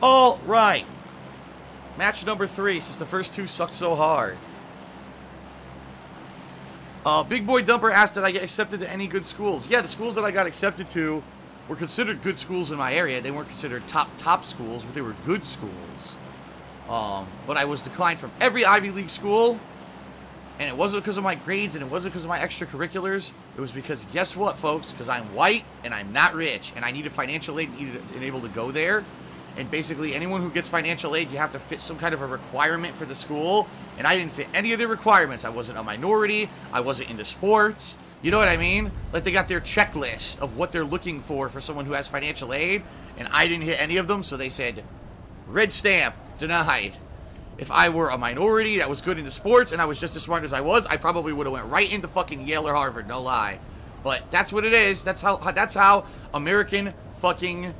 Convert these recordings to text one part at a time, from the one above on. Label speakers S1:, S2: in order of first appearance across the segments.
S1: All right. Match number 3, since the first 2 sucked so hard. Big Boy Dumper asked, did I get accepted to any good schools? Yeah, the schools that I got accepted to were considered good schools in my area. They weren't considered top schools, but they were good schools. But I was declined from every Ivy League school. And it wasn't because of my grades, and it wasn't because of my extracurriculars. It was because, guess what, folks? Because I'm white, and I'm not rich, and I needed financial aid and able to go there. And basically, anyone who gets financial aid, you have to fit some kind of a requirement for the school. And I didn't fit any of the requirements. I wasn't a minority. I wasn't into sports. You know what I mean? Like, they got their checklist of what they're looking for someone who has financial aid. And I didn't hit any of them, so they said, red stamp, denied. If I were a minority that was good into sports and I was just as smart as I was, I probably would have went right into fucking Yale or Harvard, no lie. But that's what it is. That's how American fucking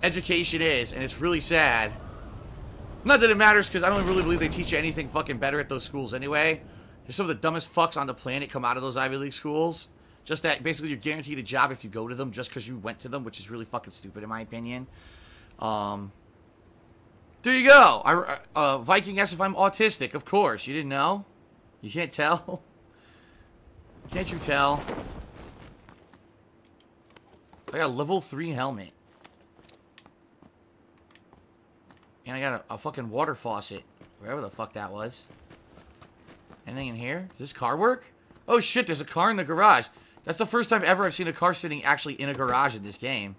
S1: education is, and it's really sad. Not that it matters, because I don't really believe they teach you anything fucking better at those schools anyway. There's some of the dumbest fucks on the planet come out of those Ivy League schools. Just that basically you're guaranteed a job if you go to them just because you went to them, which is really fucking stupid in my opinion. There you go. Viking asked if I'm autistic. Of course. You didn't know? You can't tell? Can't you tell? I got a level 3 helmet. And I got a fucking water faucet. Wherever the fuck that was. Anything in here? Does this car work? Oh shit, there's a car in the garage. That's the first time ever I've seen a car sitting actually in a garage in this game.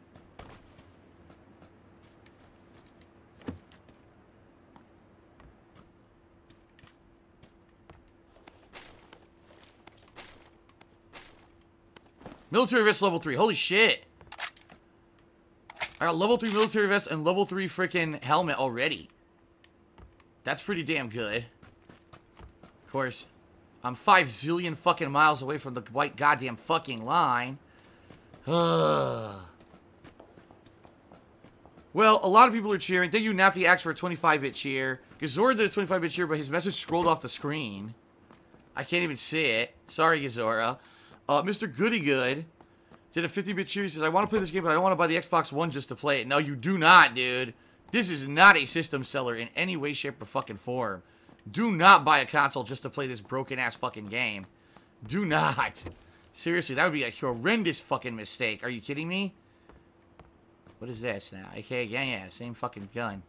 S1: Military vest level 3. Holy shit. I got level 3 military vest and level 3 freaking helmet already. That's pretty damn good. Of course, I'm 5 zillion fucking miles away from the white goddamn fucking line. Well, a lot of people are cheering. Thank you, Nafi Axe, for a 25-bit cheer. Gazora did a 25-bit cheer, but his message scrolled off the screen. I can't even see it. Sorry, Gazora. Mr. Goody Good did a 50-bit cheer. He says, I want to play this game, but I don't want to buy the Xbox One just to play it. No, you do not, dude. This is not a system seller in any way, shape, or fucking form. Do not buy a console just to play this broken-ass fucking game. Do not. Seriously, that would be a horrendous fucking mistake. Are you kidding me? What is this now? Okay, yeah, same fucking gun.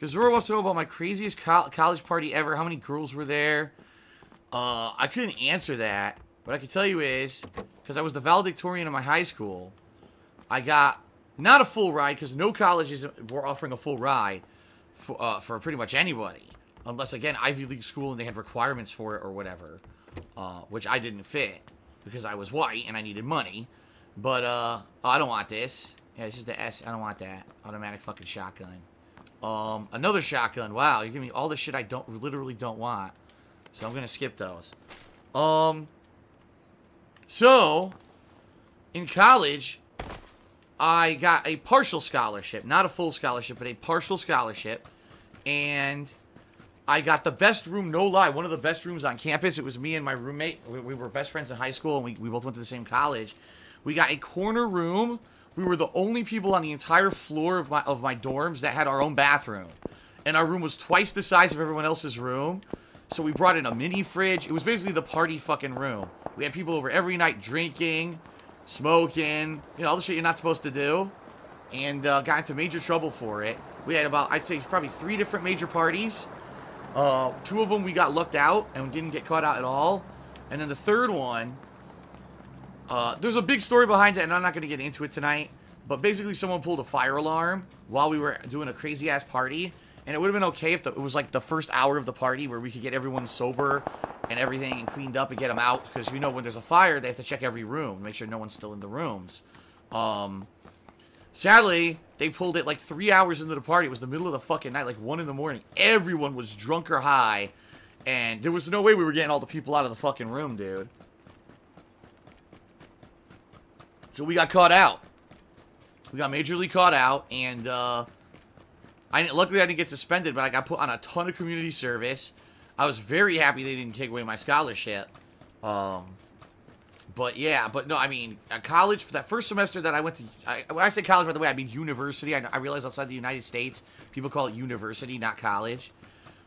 S1: Gazora wants to know about my craziest college party ever. How many girls were there? I couldn't answer that. What I can tell you is, because I was the valedictorian in my high school, I got not a full ride, because no colleges were offering a full ride for pretty much anybody. Unless, again, Ivy League school and they had requirements for it or whatever. Which I didn't fit, because I was white and I needed money. But, oh, I don't want this. Yeah, this is the S. I don't want that. Automatic fucking shotgun. Another shotgun. Wow, you're giving me all the shit I literally don't want. So I'm gonna skip those. So, in college, I got a partial scholarship. Not a full scholarship, but a partial scholarship. And I got the best room, no lie, one of the best rooms on campus. It was me and my roommate. We were best friends in high school, and we both went to the same college. We got a corner room. We were the only people on the entire floor of my dorms that had our own bathroom. And our room was twice the size of everyone else's room. So we brought in a mini fridge. It was basically the party fucking room. We had people over every night drinking, smoking, you know, all the shit you're not supposed to do. And got into major trouble for it. We had about, I'd say, probably 3 different major parties. 2 of them we got looked out and didn't get caught out at all. And then the third one, there's a big story behind it, and I'm not going to get into it tonight. But basically someone pulled a fire alarm while we were doing a crazy-ass party. And it would have been okay if it was like the first hour of the party where we could get everyone sober and everything and cleaned up and get them out. Because, you know, when there's a fire, they have to check every room, make sure no one's still in the rooms. Sadly, they pulled it like 3 hours into the party. It was the middle of the fucking night, like 1 in the morning. Everyone was drunk or high. And there was no way we were getting all the people out of the fucking room, dude. So we got caught out. We got majorly caught out, and luckily I didn't get suspended, but I got put on a ton of community service. I was very happy they didn't take away my scholarship. But yeah, but no, I mean, college, for that first semester that I went to, when I say college, by the way, I mean university. I realize outside the United States, people call it university, not college.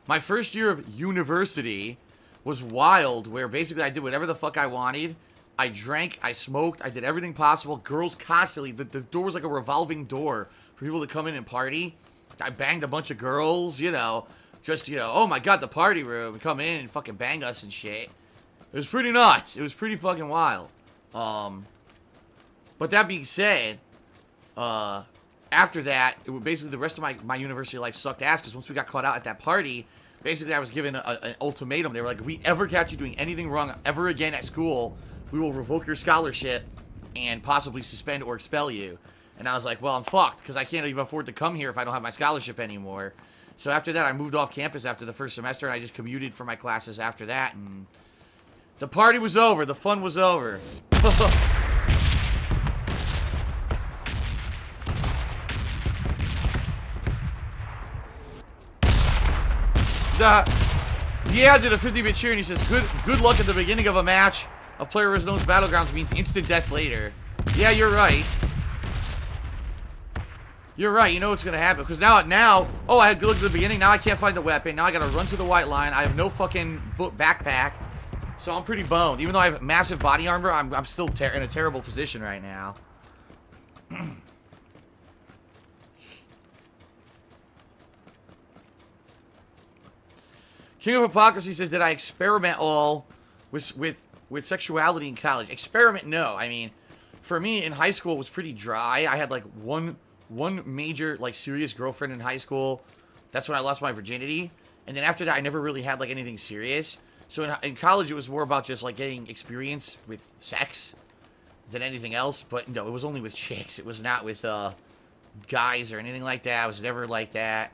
S1: My first year of university was wild, where basically I did whatever the fuck I wanted. I drank, I smoked, I did everything possible. Girls constantly, the door was like a revolving door for people to come in and party. I banged a bunch of girls, you know, just, you know, oh my god, the party room, come in and fucking bang us and shit. It was pretty nuts. It was pretty fucking wild. But that being said, after that, it was basically the rest of my university life sucked ass, because once we got caught out at that party, basically I was given an ultimatum. They were like, if we ever catch you doing anything wrong ever again at school, we will revoke your scholarship and possibly suspend or expel you. And I was like, well, I'm fucked, because I can't even afford to come here if I don't have my scholarship anymore. So after that, I moved off campus after the first semester, and I just commuted for my classes after that, and the party was over. The fun was over. Yeah, did a 50-bit cheer, and he says, good luck at the beginning of a match of PlayerUnknown's Battlegrounds means instant death later. Yeah, you're right. You're right, you know what's gonna happen. Because now, oh, I had good luck at the beginning, now I can't find the weapon, now I gotta run to the white line, I have no fucking backpack, so I'm pretty boned. Even though I have massive body armor, I'm still in a terrible position right now. King of Hypocrisy says, did I experiment all with sexuality in college? Experiment, no. I mean, for me, in high school, it was pretty dry. I had, like, one major, like, serious girlfriend in high school. That's when I lost my virginity. And then after that, I never really had, like, anything serious. So in college, it was more about just, like, getting experience with sex than anything else. But, no, it was only with chicks. It was not with, guys or anything like that. I was never like that.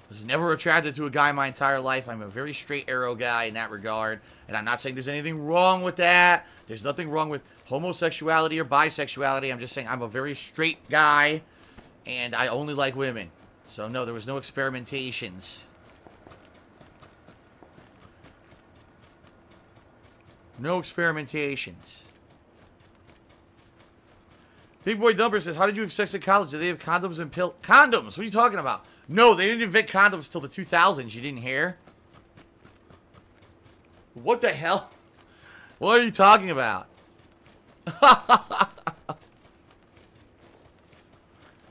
S1: Was never attracted to a guy my entire life. I'm a very straight arrow guy in that regard. And I'm not saying there's anything wrong with that. There's nothing wrong with homosexuality or bisexuality. I'm just saying I'm a very straight guy. And I only like women. So no, there was no experimentations. No experimentations. Big Boy Dumper says, how did you have sex in college? Did they have condoms and pills? Condoms? What are you talking about? No, they didn't invent condoms till the 2000s. You didn't hear? What the hell? What are you talking about?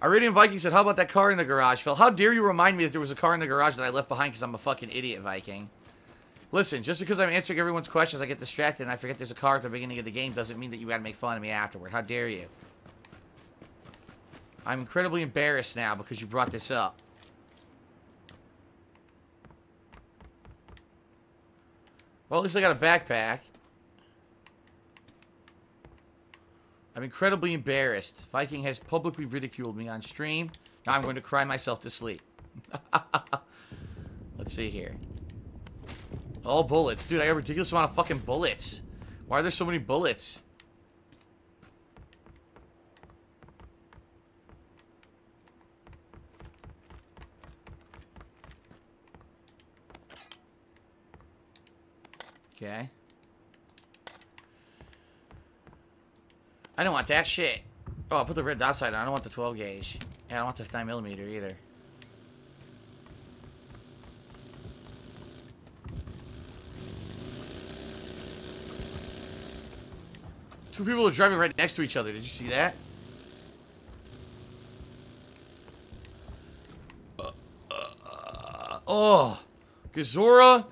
S1: Iranian Viking said, how about that car in the garage, Phil? How dare you remind me that there was a car in the garage that I left behind because I'm a fucking idiot, Viking. Listen, just because I'm answering everyone's questions, I get distracted and I forget there's a car at the beginning of the game doesn't mean that you gotta make fun of me afterward. How dare you? I'm incredibly embarrassed now because you brought this up. Well, at least I got a backpack. I'm incredibly embarrassed. Viking has publicly ridiculed me on stream. Now I'm going to cry myself to sleep. Let's see here. All bullets. Dude, I got a ridiculous amount of fucking bullets. Why are there so many bullets? Okay. I don't want that shit. Oh, I'll put the red dot sight on. I don't want the 12 gauge. Yeah, I don't want the 9mm either. Two people are driving right next to each other. Did you see that? Oh. Gazora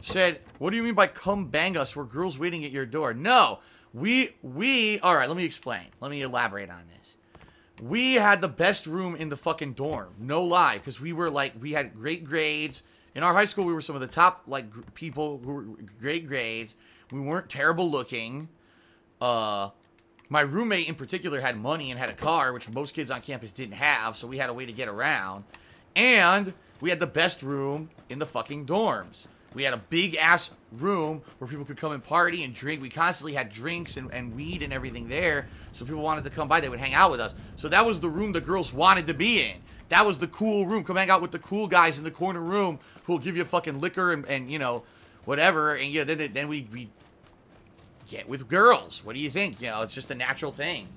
S1: said, what do you mean by come bang us? We're girls waiting at your door. No. Alright, let me explain. Let me elaborate on this. We had the best room in the fucking dorm. No lie. Because we were like, we had great grades. In our high school, we were some of the top, like, people who were great grades. We weren't terrible looking. My roommate in particular had money and had a car, which most kids on campus didn't have, so we had a way to get around. And we had the best room in the fucking dorms. We had a big-ass room where people could come and party and drink. We constantly had drinks and weed and everything there, so people wanted to come by. They would hang out with us. So that was the room the girls wanted to be in. That was the cool room. Come hang out with the cool guys in the corner room who will give you fucking liquor and you know, whatever. And yeah, then we get with girls. What do you think? You know, it's just a natural thing.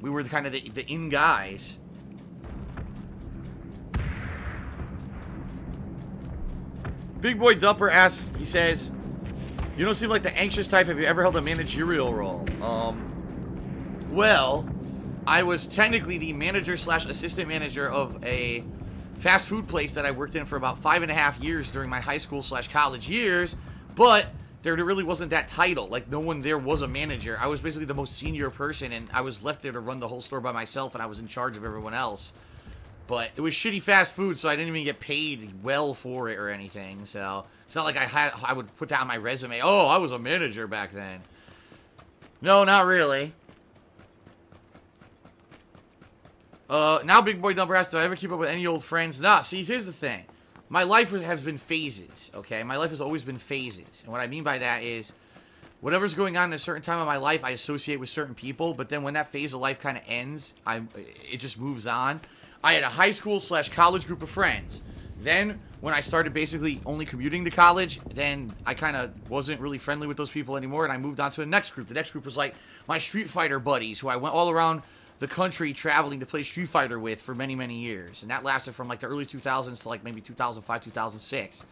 S1: We were kind of the in guys. Big Boy Dumper asks, he says, you don't seem like the anxious type. Have you ever held a managerial role? Well, I was technically the manager slash assistant manager of a fast food place that I worked in for about 5.5 years during my high school slash college years, but there really wasn't that title. Like, no one there was a manager. I was basically the most senior person, and I was left there to run the whole store by myself, and I was in charge of everyone else. But it was shitty fast food, so I didn't even get paid well for it or anything. So it's not like I would put that on my resume. Oh, I was a manager back then. No, not really. Now Big Boy Dumper asks, do I ever keep up with any old friends? Nah, see, here's the thing. My life has been phases, okay? My life has always been phases. And what I mean by that is, whatever's going on in a certain time of my life, I associate with certain people. But then when that phase of life kind of ends, it just moves on. I had a high school slash college group of friends. Then, when I started basically only commuting to college, then I kind of wasn't really friendly with those people anymore, and I moved on to the next group. The next group was like my Street Fighter buddies, who I went all around the country traveling to play Street Fighter with for many, many years. And that lasted from like the early 2000s to like maybe 2005, 2006.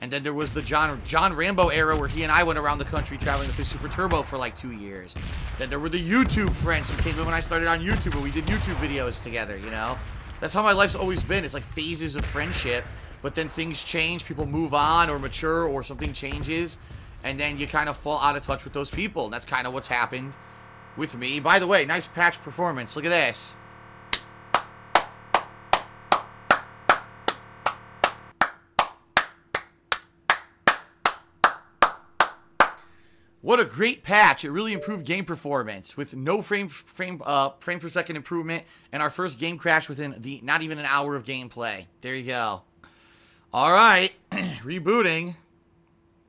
S1: And then there was the John Rambo era where he and I went around the country traveling to play Super Turbo for like 2 years. Then there were the YouTube friends who came in when I started on YouTube, and we did YouTube videos together, you know? That's how my life's always been. It's like phases of friendship, but then things change, people move on or mature or something changes, and then you kind of fall out of touch with those people. And that's kind of what's happened with me. By the way, nice patch performance. Look at this. What a great patch. It really improved game performance with no frame per second improvement, and our first game crash within not even an hour of gameplay. There you go. All right, rebooting.